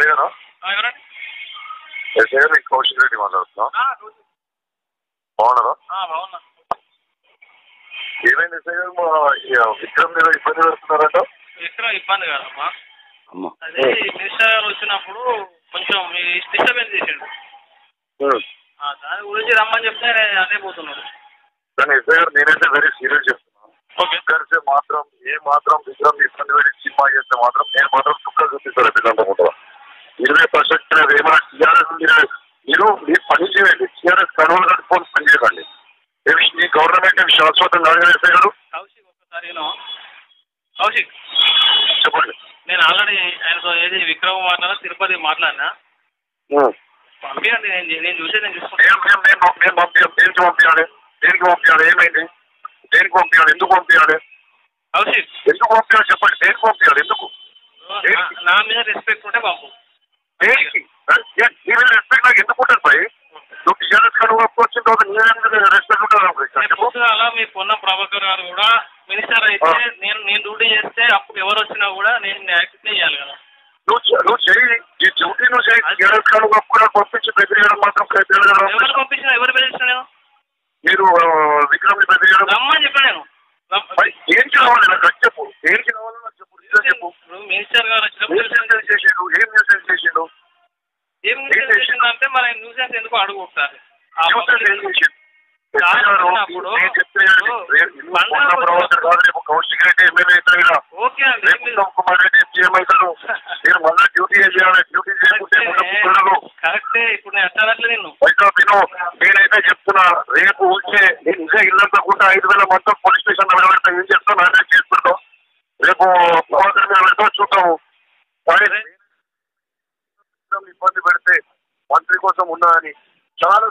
SI గారు SI గారు కౌశిక్ రెడ్డి మాట్లాడుతున్నా. బాగున్నారా? ఏమైంది ఎస్ఐ గారు? విక్రమ్ మీద ఇబ్బంది పెడుతున్నారంట. విక్రమ్ ఇబ్బంది కాదమ్మా, అదే మినిస్టర్ గారు వచ్చినప్పుడు కొంచెం డిస్టర్బెన్స్ చేసిండు. దాని గురించి రమ్మని చెప్తే అదే పోతున్నాడు. కానీ ఎస్ఐ గారు నేనైతే వెరీ సీరియస్ చెప్తున్నాను. ఒక్కరిసే మాత్రం విక్రమ్ ఇబ్బంది పెట్టి సినిమా చేస్తే మాత్రం నేను మాత్రం చుక్కలు చూపిస్తాను పిల్లలంతా. 20% ఏమైనా టీఆర్ఎస్ మీరు పని చేయండి. టీఆర్ఎస్ కనుగోలు కట్టుకొని పని చేయకండి. ఈ గవర్నమెంట్ శాశ్వతం కాదు కదా ఎస్ఐ గారు. కౌశిక్ ఒక్కసారి కౌశిక్ చెప్పండి. నేను ఆల్రెడీ ఆయనతో ఏది విక్రమ్ మాట్లాడినా తిరుపతి మాట్లాడినా పంపించండి. నేను చూసి నేను పంపించాలి. దేనికి పంపించాలి? ఏమైంది? దేనికి పంపించాలి? ఎందుకు పంపించాలి? కౌశిక్ ఎందుకు పంపించాలి చెప్పండి. దేనికి పంపించాలి? ఎందుకు? నా మీద రెస్పెక్ట్ ఉంటే పంపు. దేనికి నీ మీద రెస్పెక్ట్ నాకు ఎందుకు ఉంటుంది భయ్? నువ్వు టీఆర్ఎస్ కనుక వచ్చిన తర్వాత నీ మీద రెస్పెక్ట్ ఉంటుంది. అలా మీ పొన్నం ప్రభాకర్ గారు కూడా మినిస్టర్ అయితే నేను డ్యూటీ చేస్తే అప్పుడు ఎవరు వచ్చినా కూడా నేను యాక్సెప్ట్ చేయాలి కదా. నువ్వు చెయ్యి, ఈ డ్యూటీ నువ్వు చెయ్యి. టీఆర్ఎస్ కనుక కూడా పంపించి బెదిరియడం మాత్రం ఎవరు పంపించినా ఎవరు బెదిరిస్తున్నా నేను? మీరు విక్రమ్ ని బెదిరియడం రమ్మని చెప్పాను నేను. దేనికి రావాలి నాకు చెప్పు. దేనికి రావాలో నాకు చెప్పు. చెప్పు. మినిస్టర్ గారు వచ్చినప్పుడు చేసిండు. ఏం న్యూసెన్స్ చేసిండు? ఏం న్యూసెన్స్ చేసిండు మరి న్యూసెన్స్ ఎందుకు అడుగు ఒకసారి. కౌశిక్ రెడ్డి ఎమ్మెల్యే అవుతారు, కుమార్ రెడ్డి సీఎం అవుతారు. మీరు మళ్ళీ డ్యూటీ చేయాలి. డ్యూటీ చేయకుంటే కరెక్టే. ఇప్పుడు నేను అట్లా నేను నేనైతే చెప్తున్నా, రేపు వచ్చే ఇంకా ఇల్లంతా కూడా 5,000 మొత్తం పోలీస్ స్టేషన్ నిలబెడతా. ఏం చేస్తాను అదే చేసుకుంటాం. రేపు ప్రభాకర్ మీద పెడతా చూద్దాము. ఇబ్బంది పెడితే మంత్రి కోసం ఉన్నా అని చాలా